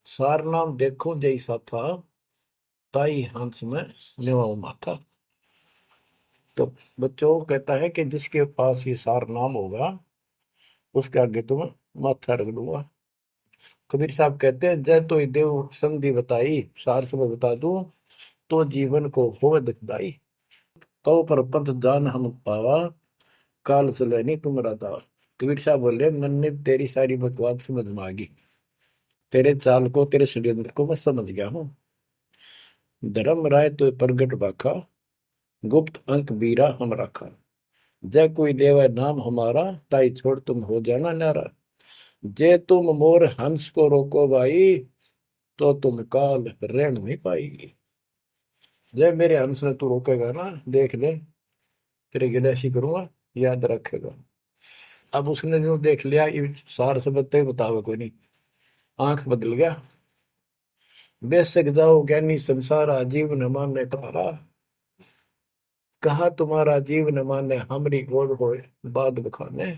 सार नाम देखो जैसा था, ताई हंस में लेवाओ माथा। तो बच्चों कहता है कि जिसके पास ये सार नाम होगा उसके आगे तुम माथा रख दूंगा। कबीर साहब कहते हैं जय तो देव संधि बताई, सार समय बता दूं तो जीवन को हो दुखदाई। तो पर पंथ जान हम पावा, काल चले नहीं तुम्हारा दावा। कबीर साहब बोले मैंने तेरी सारी बकवास समझ में आ गई, तेरे चाल को तेरे षड्यंत्र को मैं समझ गया हूँ। धर्म राय तो प्रगट बाखा, गुप्त अंक बीरा हम रखा। जय कोई देवा नाम हमारा, ताई छोड़ तुम हो जाना नारा। जे तुम मोर हंस को रोको भाई, तो तुम काल रेण नहीं पाएगी। जय मेरे हंस ने तू रोकेगा ना, देख ले तेरे गिले ऐसी करूंगा, याद रखेगा। अब उसने जो देख लिया ये सार से बत्ते बतावे कोई नहीं, आंख बदल गया। बेशक जाओ ज्ञानी संसार, आजीव न माने तुम्हारा। कहा तुम्हारा जीव न माने, हमरी गोड़ होए बाद बखाने।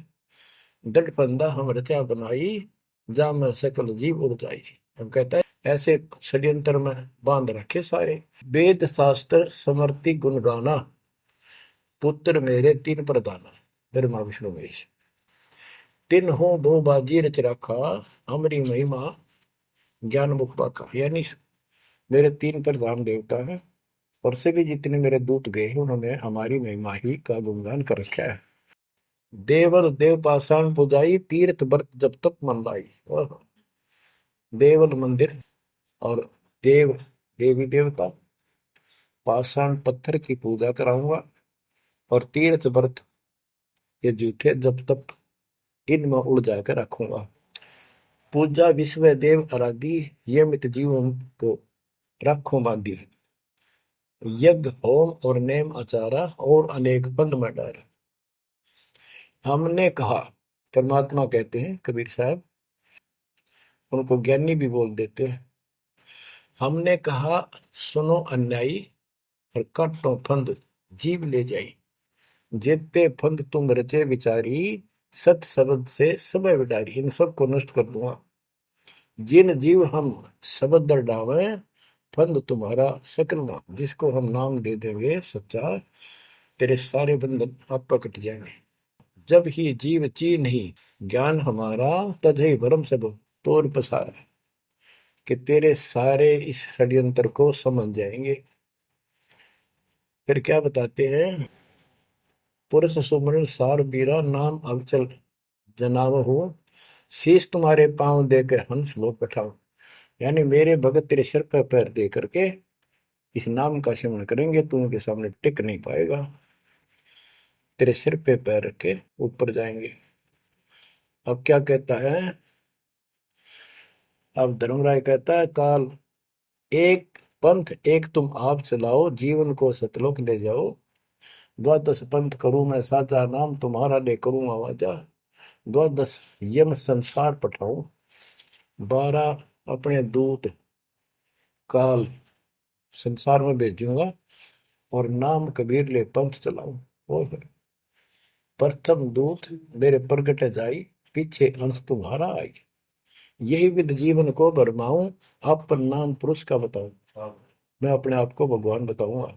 दट फंदा हम रचा बनाई, जा में सकल जीव उड़ जाई। हम कहता है ऐसे षड्यंत्र में बांध रखे सारे। वेद शास्त्र समर्ति गुण गाना, पुत्र मेरे तीन प्रधाना। ब्रह्मा विष्णु महेश तीन हो बहु बाजी रच रखा, हमारी महिमा ज्ञान मुख पाका। यानी मेरे तीन प्रधान देवता हैं और सभी जितने मेरे दूत गए हैं उन्होंने हमारी महिमा ही का गुणगान कर रखा है। देवल देव पाषाण पुजाई, तीर्थ व्रत जब तक मन लाई। और देवल मंदिर और देव देवी देवता, पाषाण पत्थर की पूजा कराऊंगा और तीर्थ व्रत ये जूठे जब तक इनमें उड़ जाकर रखूंगा। पूजा विश्व देव आराधी, ये मित जीवन को रखो बांधी। यज्ञ होम और नेम आचारा, और अनेक बंद में डार। हमने कहा, परमात्मा कहते हैं कबीर साहब, उनको ज्ञानी भी बोल देते हैं। हमने कहा सुनो अन्यायी, और काटो फंद जीव ले जाई। जेते फंद तुम रचे विचारी, सत शब्द से सब विडारी। इन सबको नष्ट कर दूंगा। जिन जीव हम शब्द दर डावे, फंद तुम्हारा सकल ना। जिसको हम नाम दे देंगे सच्चा, तेरे सारे बंधन आप कट जाएंगे। जब ही जीव ची नहीं ज्ञान हमारा, तजहि भरम सब तोर पसारा। कि तेरे सारे इस षड्यंत्र को समझ जाएंगे। फिर क्या बताते हैं, पुरुष सुमरन सार बीरा, नाम अवचल जनाव हो। शीश तुम्हारे पांव दे के हंस लो बैठाओ। यानी मेरे भगत तेरे सिर पर पैर दे करके इस नाम का सिमरण करेंगे, तू उनके सामने टिक नहीं पाएगा। तेरे सिर पे पैर रख के ऊपर जाएंगे। अब क्या कहता है, अब धर्मराय कहता है काल एक पंथ एक तुम आप चलाओ, जीवन को सतलोक ले जाओ। द्वादश पंथ करूं मैं साचा, नाम तुम्हारा ले करूं आवाजा। द्वादश यम संसार पठाऊं, 12 अपने दूत काल संसार में भेजूंगा, और नाम कबीर ले पंथ चलाऊं। और प्रथम दूत मेरे प्रगट जाई, पीछे अंश तुम्हारा आई। यही विद जीवन को भरमाऊं, अपन नाम पुरुष का बताऊं। मैं अपने आप को भगवान बताऊंगा।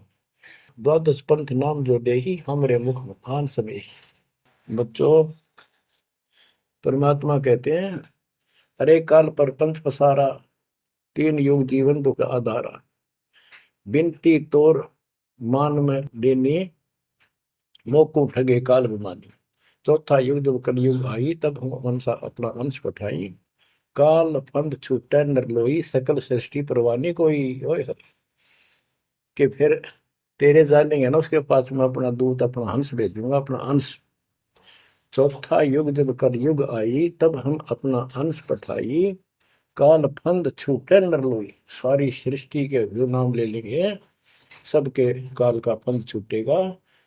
द्वादश पंथ नाम जो देही, हमरे मुख में आन समय। बच्चों परमात्मा कहते हैं अरे काल पर पंथ पसारा, तीन युग जीवन दुख आधारा। बिनती तोर मान में देनी, मोको ठगे काल विमानी। चौथा युग जब कलयुग आई, तब हम अंशा अपना अंश पठाई। काल पंथ छूटे नर लोई, सकल सृष्टि परवानी कोई। ओए कि फिर तेरे जानेंगे ना उसके पास मैं अपना दूत अपना हंस भेजूंगा, अपना अंश। चौथा युग जब कलयुग आई, तब हम अपना अंश पठाई। काल फंद छूटे नर लोई, सारी सृष्टि के जो नाम ले लेंगे सबके काल का फंद छूटेगा,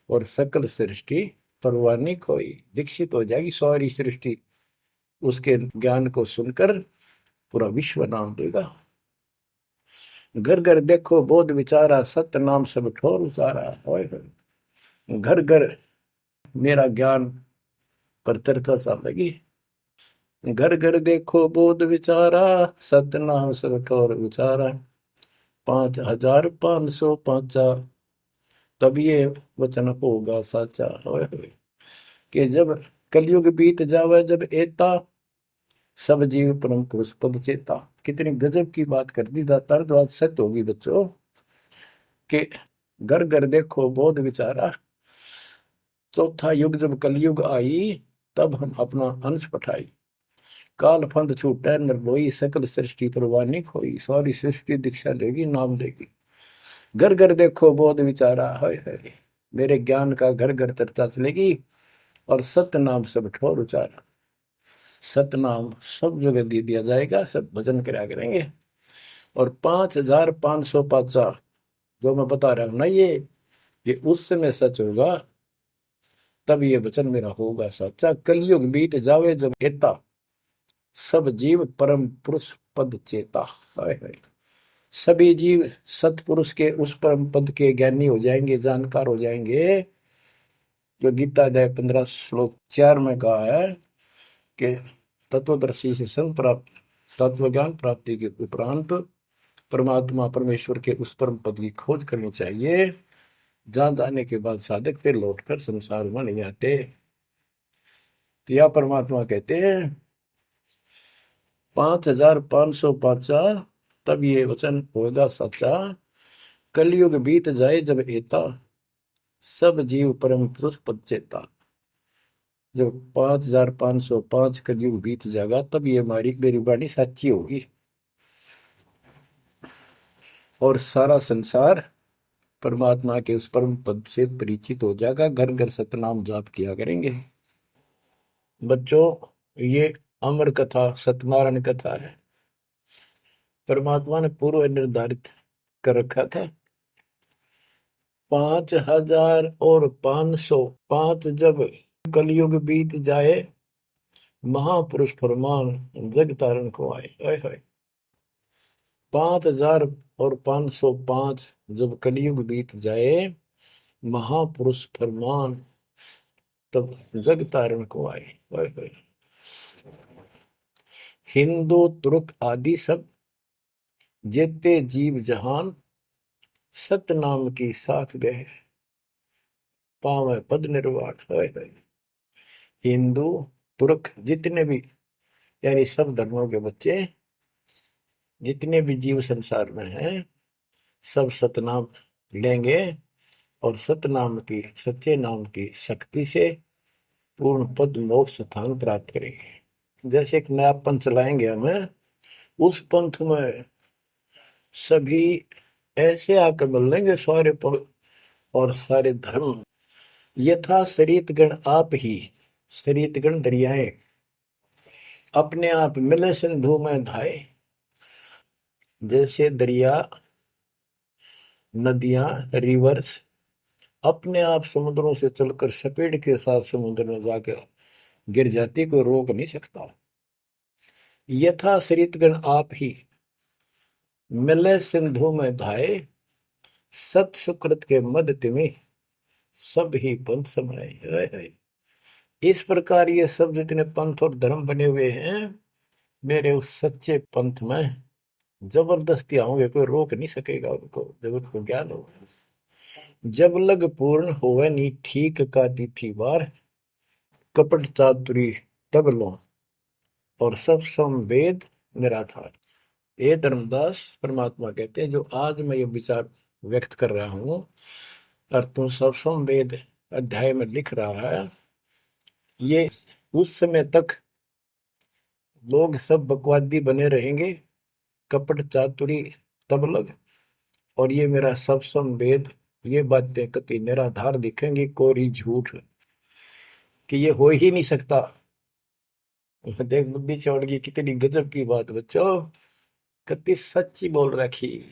और सकल सृष्टि परवानी कोई दीक्षित हो जाएगी। सारी सृष्टि उसके ज्ञान को सुनकर पूरा विश्व नाम देगा। घर घर देखो बोध विचारा, सत्य नाम सब ठोर उचारा। ओए होए। घर घर मेरा ज्ञान पर चर्चा चल लगी। घर घर देखो बोध विचारा, सत्य नाम सब ठोर उचारा। 5505 तब ये वचन होगा साचा। ओए होए। कि जब कलयुग बीत जावे, जब एता सब जीव परम पुरुष पद चेता। कितनी गजब की बात कर दी दातार, जो आज सत्य होगी बच्चों। कि घर घर देखो बोध विचारा, चौथा युग जब कलयुग आई, तब हम अपना अंश पठाई। काल फंद छूटे निर्लोई, सकल सृष्टि परवानी खोई। सारी सृष्टि दीक्षा लेगी, नाम लेगी। घर घर देखो बोध विचारा, है मेरे ज्ञान का घर घर चर्चा चलेगी। और सत्य नाम सब ठोर उचारा। सतनाम सब जगह दे दिया जाएगा, सब भजन करा करेंगे। और 5505 जो मैं बता रहा हूं ना, ये उस समय सच होगा, तब ये वचन मेरा होगा सच्चा। कलयुग बीत जावे जब एता, सब जीव परम पुरुष पद चेता। हाय हाय। सभी जीव सतपुरुष के उस परम पद के ज्ञानी हो जाएंगे, जानकार हो जाएंगे। जो गीता अध्याय 15 श्लोक 4 में कहा है कि तत्वदर्शी से संग प्राप्त, तत्व ज्ञान प्राप्ति के उपरांत परमात्मा परमेश्वर के उस परम पद की खोज करनी चाहिए, जहां जाने के बाद साधक फिर लौटकर संसार में नहीं आते। तो यह परमात्मा कहते हैं 5505 तब ये वचन होगा सच्चा। कलयुग बीत जाए जब एता, सब जीव परम पुरुष पद चेता। जब 5505 कलयुग बीत जाएगा, तब ये हमारी मेरी वाणी सच्ची होगी और सारा संसार परमात्मा के उस परम पद से परिचित हो जाएगा। घर घर सतनाम जाप किया करेंगे। बच्चों, ये अमर कथा सत्यनारायण कथा है। परमात्मा ने पूर्व निर्धारित कर रखा था। 5505 जब कलयुग बीत जाए, महापुरुष फरमान जग तारण को आए। 5505 जब कलयुग बीत जाए, महापुरुष फरमान तब जग तारण को आए। हिंदू तुर्क आदि सब जेते जीव जहान, सत नाम की साख गए, पावे पद निर्वाण। हिंदू तुर्क जितने भी, यानी सब धर्मों के बच्चे, जितने भी जीव संसार में हैं, सब सतनाम लेंगे और सतनाम की, सच्चे नाम की शक्ति से पूर्ण पद मोक्ष स्थान प्राप्त करेंगे। जैसे एक नया पंथ चलाएंगे हमें, उस पंथ में सभी ऐसे आकर मिल लेंगे, सारे पद और सारे धर्म। यथा शरीत गण आप ही, शरीत गण दरियाएं अपने आप मिले सिंधु में धाए। जैसे दरिया, नदियां, रिवर्स अपने आप समुद्रों से चलकर सपेट के साथ समुद्र में जाकर गिर जाती, कोई रोक नहीं सकता। यथा शरीतगण आप ही मिले सिंधु में धाये, सत सुकृत के मद तिमि सब ही पंथ समाये। इस प्रकार ये सब जितने पंथ और धर्म बने हुए हैं, मेरे उस सच्चे पंथ में जबरदस्ती आऊंगे, कोई रोक नहीं सकेगा उनको, जब उनको ज्ञान होगा। जब लग पूर्ण होवे नी ठीक का तिथि बार, कपट चातुरी तब लो और सब संवेद निराधार। ये धर्मदास परमात्मा कहते हैं, जो आज मैं ये विचार व्यक्त कर रहा हूं और तुम सब संवेद अध्याय में लिख रहा है, ये उस समय तक लोग सब बकवादी बने रहेंगे, कपट चातुरी तब लग, और ये मेरा सब संवेद, ये बातें कति निराधार दिखेंगी, कोरी झूठ, कि ये हो ही नहीं सकता। देख बुद्धि चौड़ की कितनी गजब की बात बच्चों, कति सच्ची बोल रखी।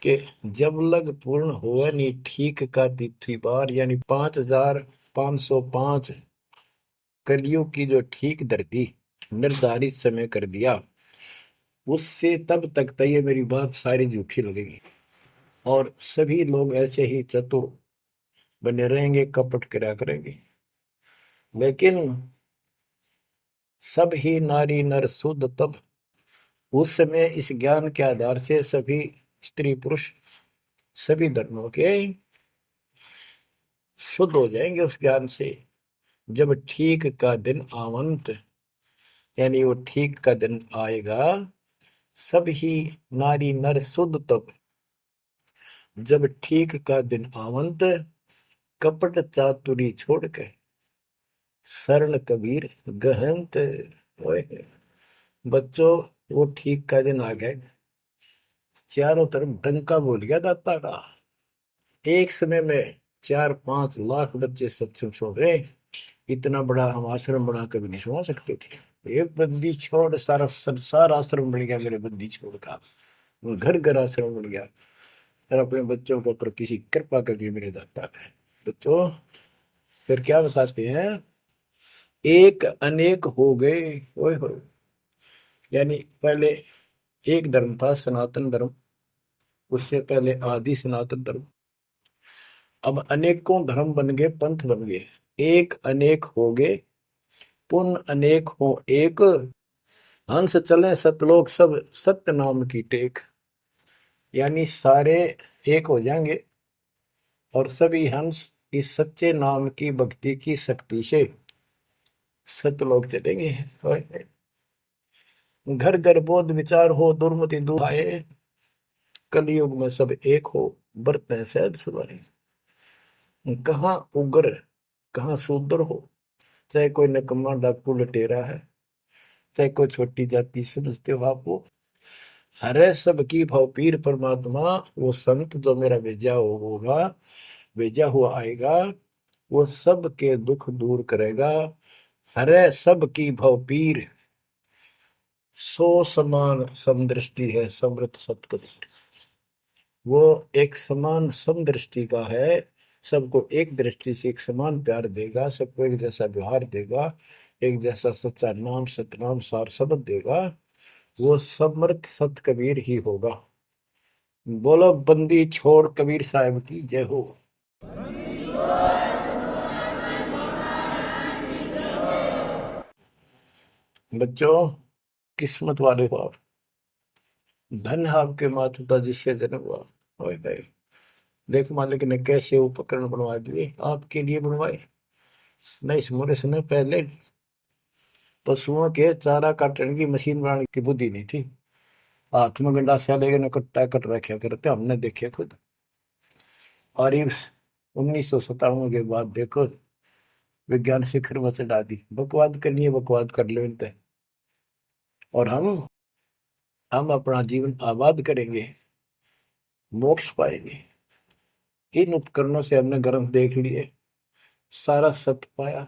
कि जब लग पूर्ण हुआ नहीं ठीक का तिथि बार, यानी 5505 कलियुग की जो ठीक धरती निर्धारित समय कर दिया, उससे तब तक तो ये मेरी बात सारी झूठी लगेगी, और सभी लोग ऐसे ही चतुर बने रहेंगे, कपट करा करेंगे। लेकिन सब ही नारी नर शुद्ध तब, उस समय इस ज्ञान के आधार से सभी स्त्री पुरुष सभी धर्मों के शुद्ध हो जाएंगे उस ज्ञान से। जब ठीक का दिन आवंत, यानी वो ठीक का दिन आएगा, सब ही नारी नर शुद्ध तब, जब ठीक का दिन आवंत, कपट चातुरी छोड़ के शरण कबीर गहंत। ओए बच्चों, वो ठीक का दिन आ गए, चारों तरफ डंका बोल गया दाता का। एक समय में 4-5 लाख बच्चे सत्संग सुन रहे। इतना बड़ा हम आश्रम बना कभी नहीं सुना सकते थे। एक बंदी छोड़ सारा संसार आश्रम बन गया मेरे बंदी छोड़ का, घर घर आश्रम बन गया। और अपने बच्चों के ऊपर किसी कृपा कर दी मेरे दाता ने। बच्चों फिर क्या बताते हैं, एक अनेक हो गए। ओए होए, यानी पहले एक धर्म था सनातन धर्म, उससे पहले आदि सनातन धर्म, अब अनेकों धर्म बन गए, पंथ बन गए। एक अनेक हो गए, पुन अनेक हो एक, हंस चले सतलोक सब सत्य नाम की टेक। यानी सारे एक हो जाएंगे और सभी हंस इस सच्चे नाम की भक्ति की शक्ति से सतलोक चलेंगे। घर घर बोध विचार हो, दुर्मति दूर आए, कलयुग में सब एक हो, बरतें सहज सुधारे। कहाँ उग्र कहाँ शूद्र हो, चाहे कोई नकम्मा डाकू लटेरा है, चाहे कोई छोटी जाति समझते हो आप, वो हरे सबकी भाव पीर परमात्मा। वो संत जो मेरा भेजा होगा, भेजा हुआ आएगा, वो सबके दुख दूर करेगा। हरे सबकी भाव पीर, सो समान समदृष्टि है समृत सतकबीर। वो एक समान समदृष्टि का है, सबको एक दृष्टि से एक समान प्यार देगा, सबको एक जैसा व्यवहार देगा, एक जैसा सच्चा नाम सतनाम सार शब्द देगा। वो समर्थ सत कबीर ही होगा। बोलो बंदी छोड़ कबीर साहब की जय हो। बच्चों, किस्मत वाले हो आप, धन है आपके माता पिता जिससे जन्म हुआ। ओए भाई, देख मालिक ने कैसे उपकरण बनवा दिए, आपके लिए बनवाए। नहीं समोरे समय पहले पशुओं के चारा काटने की मशीन बनाने की बुद्धि नहीं थी। हाथ में गंडासा लेके न कट्टा कट रखे करते, हमने देखे खुद। और ये 1957 के बाद देखो विज्ञान शिखर में चढ़ा दी। बकवाद करनी है, बकवाद कर लो इन पे, और हम अपना जीवन आबाद करेंगे, मोक्ष पाएंगे। इन उपकरणों से हमने ग्रंथ देख लिए, सारा सत्य पाया,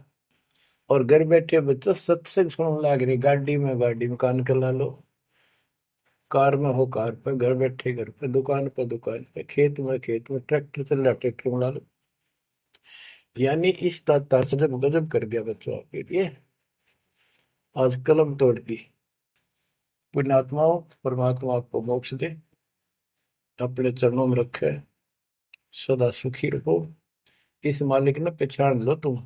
और घर बैठे बच्चों सत्संग सुनने लग रही। गाड़ी में कान कर ला लो, कार में हो कार पे, घर बैठे घर पे, दुकान पे दुकान पे, खेत में खेत में, ट्रैक्टर चल रहा ट्रैक्टर में ला लो। यानी इस तार से जब गजब कर दिया बच्चों आपके लिए, आज कलम तोड़ दी। पुण्यात्माओं, परमात्मा आपको मोक्ष दे, अपने चरणों में रखे, सदा सुखी रहो। इस मालिक ने पहचान लो तुम।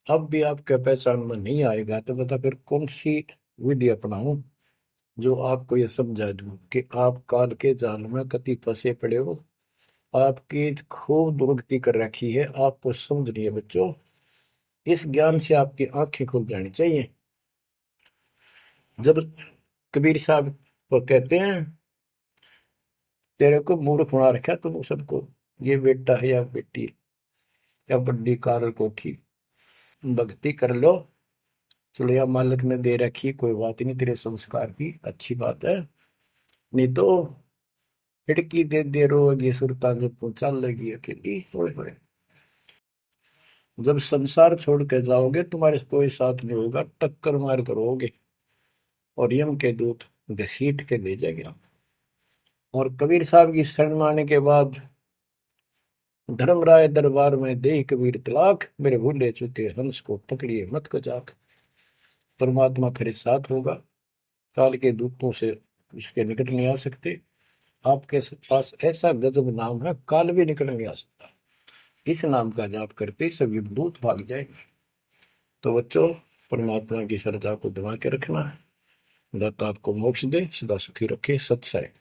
अब भी आपके पहचान में नहीं आएगा तो बता फिर कौन सी विधि अपनाऊं जो आपको ये समझा दूं कि आप काल के जाल में कति फंसे पड़े हो। आपकी खूब दुर्गति कर रखी है, आपको समझ नहीं है बच्चों। इस ज्ञान से आपकी आंखें खुल जानी चाहिए। जब कबीर साहब को कहते हैं तेरे को मूर्ख बना रखा तुम सबको, ये बेटा है या बेटी है या बड्डी कार कोठी, भक्ति कर लो, चलो या मालिक ने दे रखी, कोई बात नहीं, तेरे संस्कार की अच्छी बात है। नहीं तो खिड़की दे रोगी सुरता जब पहुंचा लगी अकेली। होए होए, जब संसार छोड़ के जाओगे तुम्हारे कोई साथ नहीं होगा, टक्कर मार करोगे और यम के दूत घसीट के ले जाएंगे। और कबीर साहब की शरण माने के बाद धर्मराय दरबार में दे कबीर तलाक, मेरे भूले चुके हंस को पकड़िए मत को जाक। परमात्मा फिर साथ होगा, काल के दूतों से इसके निकट नहीं आ सकते। आपके पास ऐसा गजब नाम है, काल भी निकट नहीं आ सकता। इस नाम का जाप करते ही सभी दूत भाग जाएंगे। तो बच्चों, परमात्मा की श्रद्धा को दबा के रखना है। दाता आपको मोक्ष दे, सदा सुखी रखे। सत्सय।